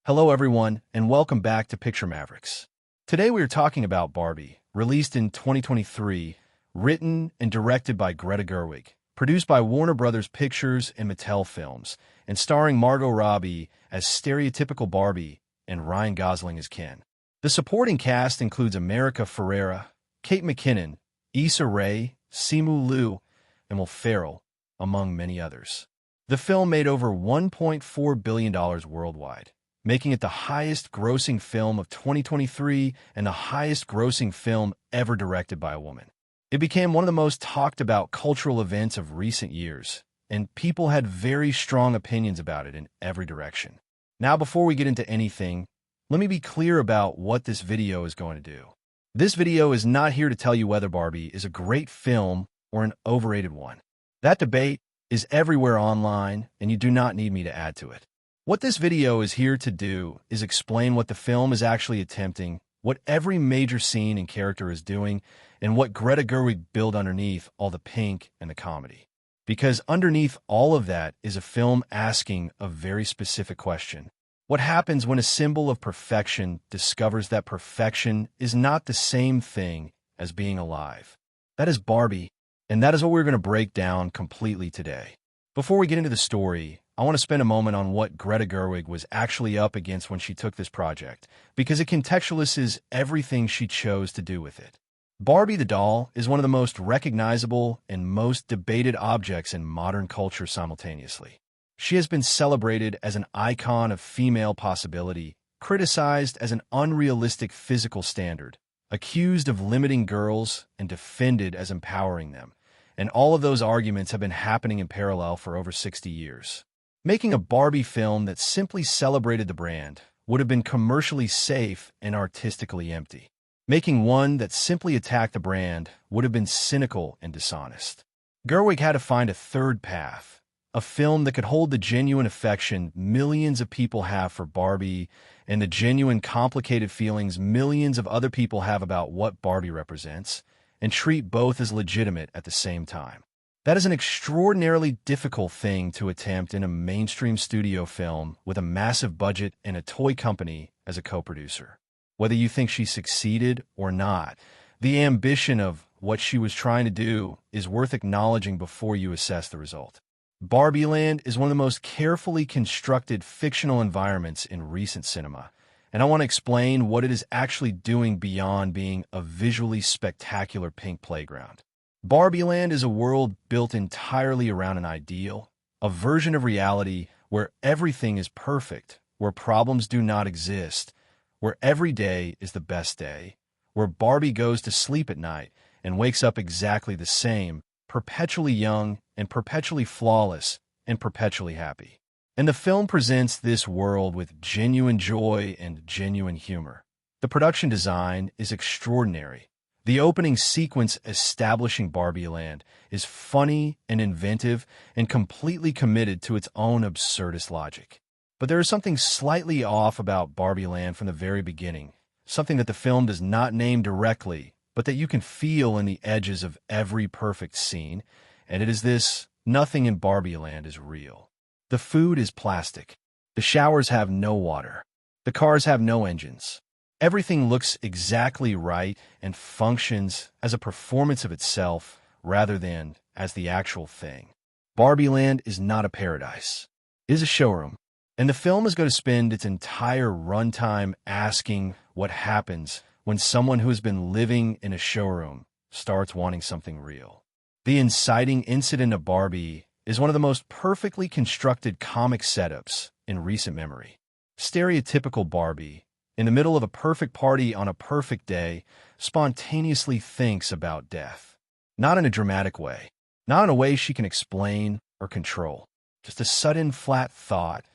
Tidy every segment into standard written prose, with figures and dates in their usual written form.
Hello everyone, and welcome back to Picture Mavericks. Today we are talking about Barbie, released in 2023, written and directed by Greta Gerwig, produced by Warner Brothers Pictures and Mattel Films, and starring Margot Robbie as stereotypical Barbie and Ryan Gosling as Ken. The supporting cast includes America Ferrera, Kate McKinnon, Issa Rae, Simu Liu, and Will Ferrell, among many others. The film made over $1.4 billion worldwide, making it the highest-grossing film of 2023 and the highest-grossing film ever directed by a woman. It became one of the most talked-about cultural events of recent years, and people had very strong opinions about it in every direction. Now, before we get into anything, let me be clear about what this video is going to do. This video is not here to tell you whether Barbie is a great film or an overrated one. That debate is everywhere online, and you do not need me to add to it. What this video is here to do is explain what the film is actually attempting, what every major scene and character is doing, and what Greta Gerwig built underneath all the pink and the comedy. Because underneath all of that is a film asking a very specific question. What happens when a symbol of perfection discovers that perfection is not the same thing as being alive? That is Barbie, and that is what we're going to break down completely today. Before we get into the story, I want to spend a moment on what Greta Gerwig was actually up against when she took this project, because it contextualizes everything she chose to do with it. Barbie the doll is one of the most recognizable and most debated objects in modern culture simultaneously. She has been celebrated as an icon of female possibility, criticized as an unrealistic physical standard, accused of limiting girls, and defended as empowering them. And all of those arguments have been happening in parallel for over 60 years. Making a Barbie film that simply celebrated the brand would have been commercially safe and artistically empty. Making one that simply attacked the brand would have been cynical and dishonest. Gerwig had to find a third path, a film that could hold the genuine affection millions of people have for Barbie and the genuine complicated feelings millions of other people have about what Barbie represents, and treat both as legitimate at the same time. That is an extraordinarily difficult thing to attempt in a mainstream studio film with a massive budget and a toy company as a co-producer. Whether you think she succeeded or not, the ambition of what she was trying to do is worth acknowledging before you assess the result. Barbie Land is one of the most carefully constructed fictional environments in recent cinema, and I want to explain what it is actually doing beyond being a visually spectacular pink playground. Barbie Land is a world built entirely around an ideal, a version of reality where everything is perfect, where problems do not exist, where every day is the best day, where Barbie goes to sleep at night and wakes up exactly the same, perpetually young and perpetually flawless and perpetually happy. And the film presents this world with genuine joy and genuine humor. The production design is extraordinary. The opening sequence establishing Barbie Land is funny and inventive and completely committed to its own absurdist logic. But there is something slightly off about Barbie Land from the very beginning, something that the film does not name directly, but that you can feel in the edges of every perfect scene, and it is this: nothing in Barbie Land is real. The food is plastic. The showers have no water. The cars have no engines. Everything looks exactly right and functions as a performance of itself rather than as the actual thing. Barbie Land is not a paradise. It is a showroom. And the film is going to spend its entire runtime asking what happens when someone who has been living in a showroom starts wanting something real. The inciting incident of Barbie is one of the most perfectly constructed comic setups in recent memory. Stereotypical Barbie, in the middle of a perfect party on a perfect day, spontaneously thinks about death. Not in a dramatic way, not in a way she can explain or control. Just a sudden flat thought,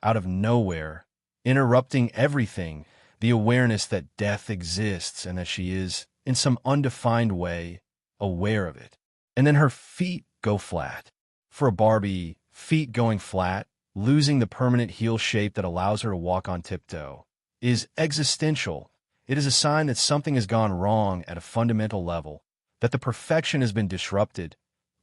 out of nowhere, interrupting everything, the awareness that death exists and that she is, in some undefined way, aware of it. And then her feet go flat. For a Barbie, feet going flat, losing the permanent heel shape that allows her to walk on tiptoe, is existential. It is a sign that something has gone wrong at a fundamental level, that the perfection has been disrupted,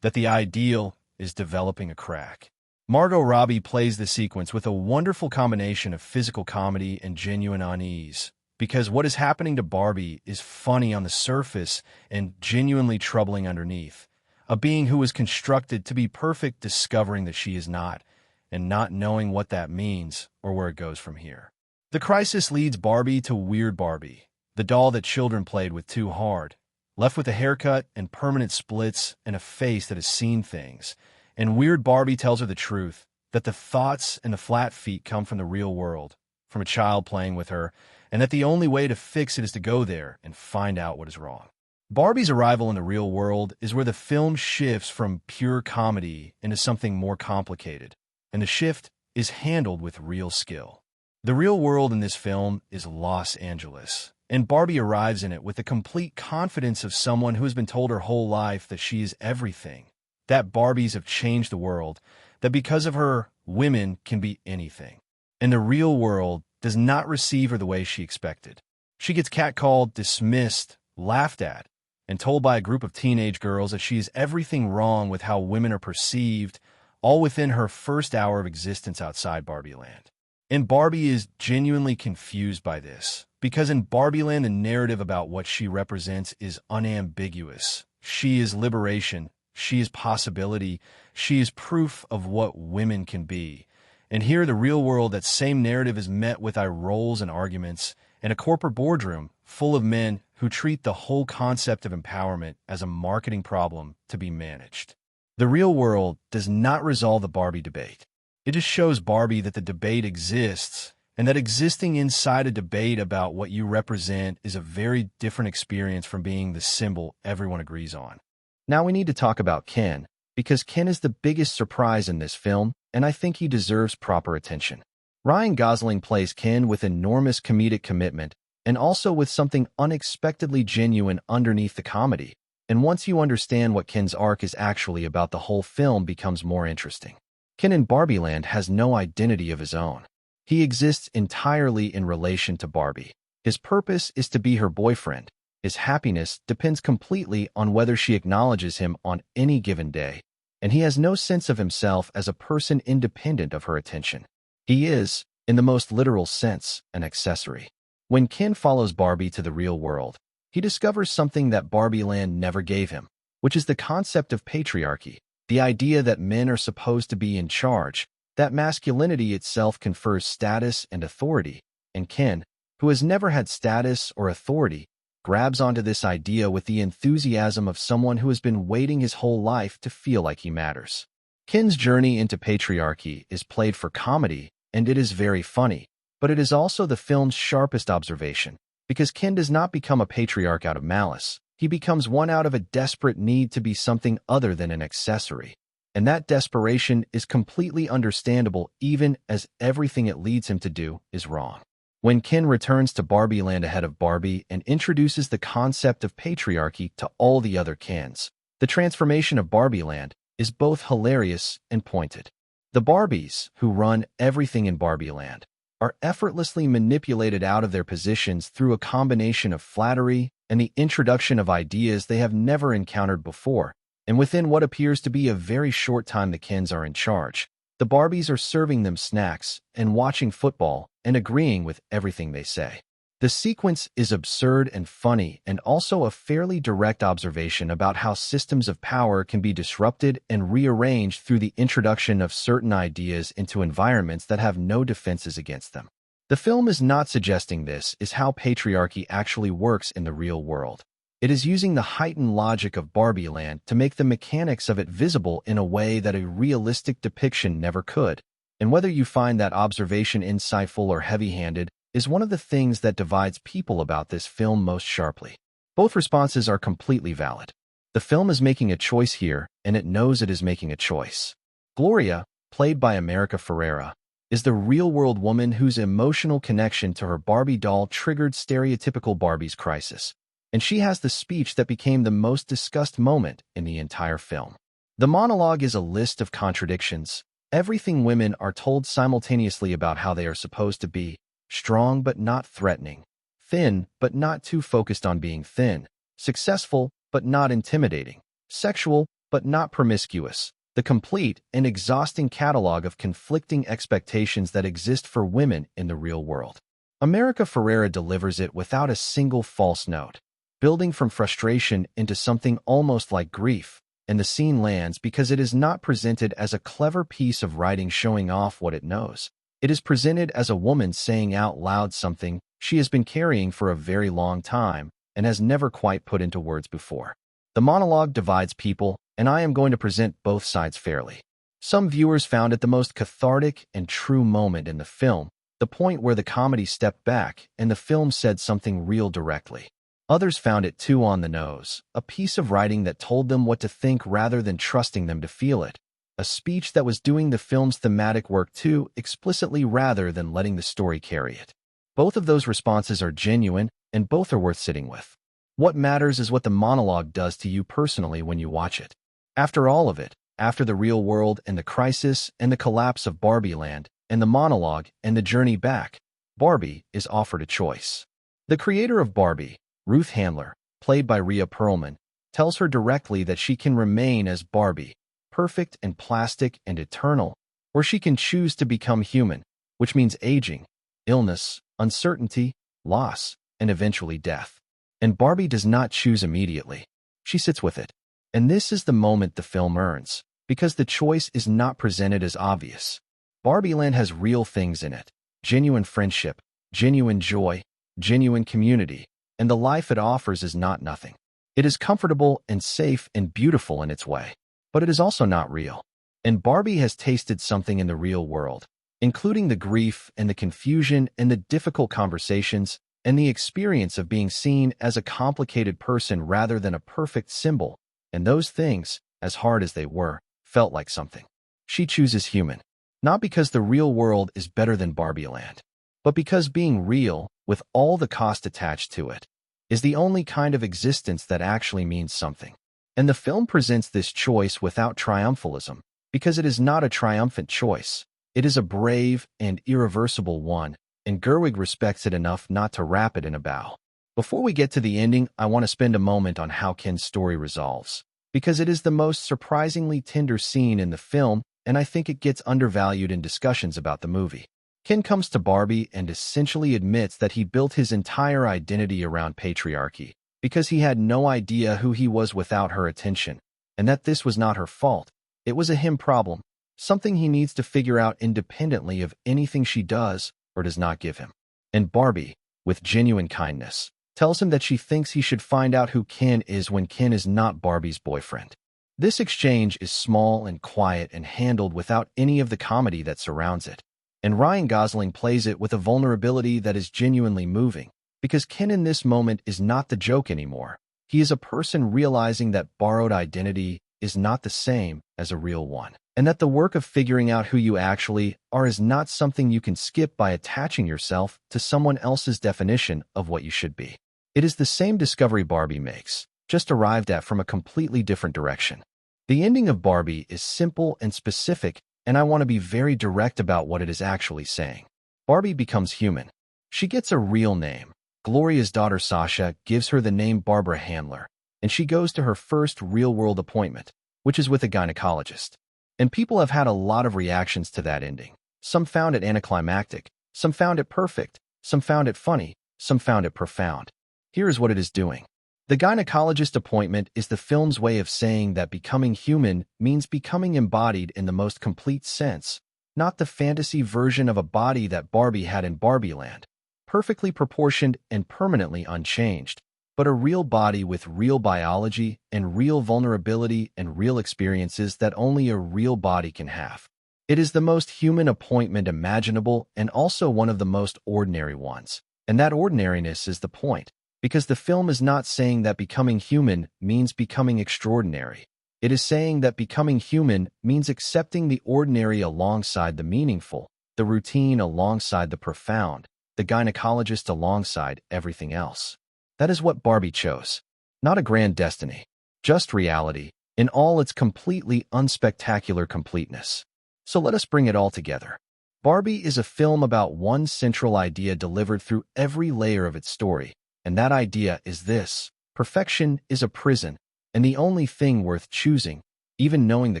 that the ideal is developing a crack. Margot Robbie plays the sequence with a wonderful combination of physical comedy and genuine unease, because what is happening to Barbie is funny on the surface and genuinely troubling underneath. A being who was constructed to be perfect, discovering that she is not, and not knowing what that means or where it goes from here. The crisis leads Barbie to Weird Barbie, the doll that children played with too hard, left with a haircut and permanent splits and a face that has seen things. And Weird Barbie tells her the truth, that the thoughts and the flat feet come from the real world, from a child playing with her, and that the only way to fix it is to go there and find out what is wrong. Barbie's arrival in the real world is where the film shifts from pure comedy into something more complicated, and the shift is handled with real skill. The real world in this film is Los Angeles, and Barbie arrives in it with the complete confidence of someone who has been told her whole life that she is everything, that Barbies have changed the world, that because of her, women can be anything. And the real world does not receive her the way she expected. She gets catcalled, dismissed, laughed at, and told by a group of teenage girls that she is everything wrong with how women are perceived, all within her first hour of existence outside Barbie Land. And Barbie is genuinely confused by this, because in Barbie Land, the narrative about what she represents is unambiguous. She is liberation. She is possibility. She is proof of what women can be. And here, the real world, that same narrative is met with eye rolls and arguments in a corporate boardroom full of men who treat the whole concept of empowerment as a marketing problem to be managed. The real world does not resolve the Barbie debate. It just shows Barbie that the debate exists, and that existing inside a debate about what you represent is a very different experience from being the symbol everyone agrees on. Now we need to talk about Ken, because Ken is the biggest surprise in this film, and I think he deserves proper attention. Ryan Gosling plays Ken with enormous comedic commitment, and also with something unexpectedly genuine underneath the comedy. And once you understand what Ken's arc is actually about, the whole film becomes more interesting. Ken in Barbie Land has no identity of his own. He exists entirely in relation to Barbie. His purpose is to be her boyfriend. His happiness depends completely on whether she acknowledges him on any given day, and he has no sense of himself as a person independent of her attention. He is, in the most literal sense, an accessory. When Ken follows Barbie to the real world, he discovers something that Barbie Land never gave him, which is the concept of patriarchy, the idea that men are supposed to be in charge, that masculinity itself confers status and authority, and Ken, who has never had status or authority, grabs onto this idea with the enthusiasm of someone who has been waiting his whole life to feel like he matters. Ken's journey into patriarchy is played for comedy, and it is very funny, but it is also the film's sharpest observation, because Ken does not become a patriarch out of malice. He becomes one out of a desperate need to be something other than an accessory. And that desperation is completely understandable, even as everything it leads him to do is wrong. When Ken returns to Barbie Land ahead of Barbie and introduces the concept of patriarchy to all the other Kens, the transformation of Barbie Land is both hilarious and pointed. The Barbies, who run everything in Barbie Land, are effortlessly manipulated out of their positions through a combination of flattery and the introduction of ideas they have never encountered before. And within what appears to be a very short time, the Kens are in charge. The Barbies are serving them snacks and watching football and agreeing with everything they say. The sequence is absurd and funny, and also a fairly direct observation about how systems of power can be disrupted and rearranged through the introduction of certain ideas into environments that have no defenses against them. The film is not suggesting this is how patriarchy actually works in the real world. It is using the heightened logic of Barbie Land to make the mechanics of it visible in a way that a realistic depiction never could. And whether you find that observation insightful or heavy-handed is one of the things that divides people about this film most sharply. Both responses are completely valid. The film is making a choice here, and it knows it is making a choice. Gloria, played by America Ferrera, is the real-world woman whose emotional connection to her Barbie doll triggered stereotypical Barbie's crisis. And she has the speech that became the most discussed moment in the entire film. The monologue is a list of contradictions, everything women are told simultaneously about how they are supposed to be: strong but not threatening, thin but not too focused on being thin, successful but not intimidating, sexual but not promiscuous, the complete and exhausting catalog of conflicting expectations that exist for women in the real world. America Ferrera delivers it without a single false note, building from frustration into something almost like grief, and the scene lands because it is not presented as a clever piece of writing showing off what it knows. It is presented as a woman saying out loud something she has been carrying for a very long time and has never quite put into words before. The monologue divides people, and I am going to present both sides fairly. Some viewers found it the most cathartic and true moment in the film, the point where the comedy stepped back and the film said something real directly. Others found it too on the nose, a piece of writing that told them what to think rather than trusting them to feel it, a speech that was doing the film's thematic work too explicitly rather than letting the story carry it. Both of those responses are genuine, and both are worth sitting with. What matters is what the monologue does to you personally when you watch it. After all of it, after the real world and the crisis and the collapse of Barbie Land, and the monologue and the journey back, Barbie is offered a choice. The creator of Barbie, Ruth Handler, played by Rhea Perlman, tells her directly that she can remain as Barbie, perfect and plastic and eternal, or she can choose to become human, which means aging, illness, uncertainty, loss, and eventually death. And Barbie does not choose immediately. She sits with it. And this is the moment the film earns, because the choice is not presented as obvious. Barbie Land has real things in it: genuine friendship, genuine joy, genuine community, and the life it offers is not nothing. It is comfortable and safe and beautiful in its way, but it is also not real. And Barbie has tasted something in the real world, including the grief and the confusion and the difficult conversations and the experience of being seen as a complicated person rather than a perfect symbol, and those things, as hard as they were, felt like something. She chooses human, not because the real world is better than Barbie Land, but because being real, with all the cost attached to it, is the only kind of existence that actually means something. And the film presents this choice without triumphalism, because it is not a triumphant choice. It is a brave and irreversible one, and Gerwig respects it enough not to wrap it in a bow. Before we get to the ending, I want to spend a moment on how Ken's story resolves, because it is the most surprisingly tender scene in the film, and I think it gets undervalued in discussions about the movie. Ken comes to Barbie and essentially admits that he built his entire identity around patriarchy, because he had no idea who he was without her attention, and that this was not her fault. It was a him problem, something he needs to figure out independently of anything she does or does not give him. And Barbie, with genuine kindness, tells him that she thinks he should find out who Ken is when Ken is not Barbie's boyfriend. This exchange is small and quiet and handled without any of the comedy that surrounds it. And Ryan Gosling plays it with a vulnerability that is genuinely moving, because Ken in this moment is not the joke anymore. He is a person realizing that borrowed identity is not the same as a real one, and that the work of figuring out who you actually are is not something you can skip by attaching yourself to someone else's definition of what you should be. It is the same discovery Barbie makes, just arrived at from a completely different direction. The ending of Barbie is simple and specific, and I want to be very direct about what it is actually saying. Barbie becomes human. She gets a real name. Gloria's daughter Sasha gives her the name Barbara Handler, and she goes to her first real-world appointment, which is with a gynecologist. And people have had a lot of reactions to that ending. Some found it anticlimactic, some found it perfect, some found it funny, some found it profound. Here is what it is doing. The gynecologist appointment is the film's way of saying that becoming human means becoming embodied in the most complete sense, not the fantasy version of a body that Barbie had in Barbie Land, perfectly proportioned and permanently unchanged, but a real body with real biology and real vulnerability and real experiences that only a real body can have. It is the most human appointment imaginable and also one of the most ordinary ones. And that ordinariness is the point, because the film is not saying that becoming human means becoming extraordinary. It is saying that becoming human means accepting the ordinary alongside the meaningful, the routine alongside the profound, the gynecologist alongside everything else. That is what Barbie chose. Not a grand destiny, just reality, in all its completely unspectacular completeness. So let us bring it all together. Barbie is a film about one central idea delivered through every layer of its story, and that idea is this: perfection is a prison, and the only thing worth choosing, even knowing the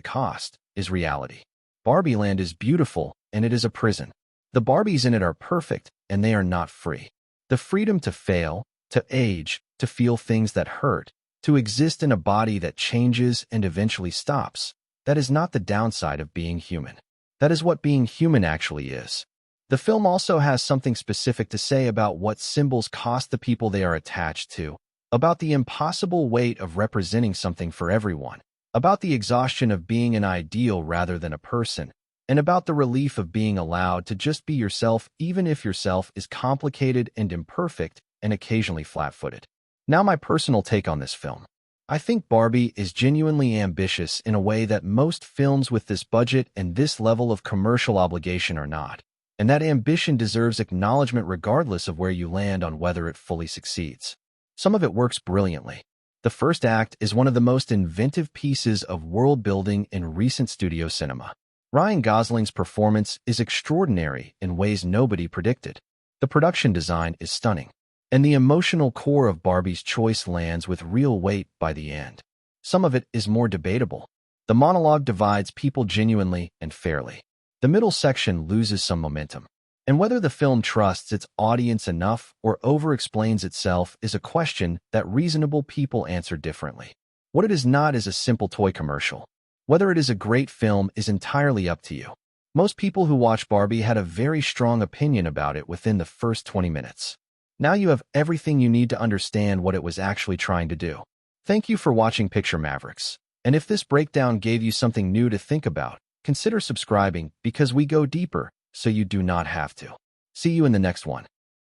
cost, is reality. Barbie Land is beautiful, and it is a prison. The Barbies in it are perfect, and they are not free. The freedom to fail, to age, to feel things that hurt, to exist in a body that changes and eventually stops, that is not the downside of being human. That is what being human actually is. The film also has something specific to say about what symbols cost the people they are attached to, about the impossible weight of representing something for everyone, about the exhaustion of being an ideal rather than a person, and about the relief of being allowed to just be yourself even if yourself is complicated and imperfect and occasionally flat-footed. Now my personal take on this film. I think Barbie is genuinely ambitious in a way that most films with this budget and this level of commercial obligation are not, and that ambition deserves acknowledgement regardless of where you land on whether it fully succeeds. Some of it works brilliantly. The first act is one of the most inventive pieces of world-building in recent studio cinema. Ryan Gosling's performance is extraordinary in ways nobody predicted. The production design is stunning, and the emotional core of Barbie's choice lands with real weight by the end. Some of it is more debatable. The monologue divides people genuinely and fairly. The middle section loses some momentum. And whether the film trusts its audience enough or over-explains itself is a question that reasonable people answer differently. What it is not is a simple toy commercial. Whether it is a great film is entirely up to you. Most people who watch Barbie had a very strong opinion about it within the first 20 minutes. Now you have everything you need to understand what it was actually trying to do. Thank you for watching Picture Mavericks. And if this breakdown gave you something new to think about, consider subscribing because we go deeper, so you do not have to. See you in the next one.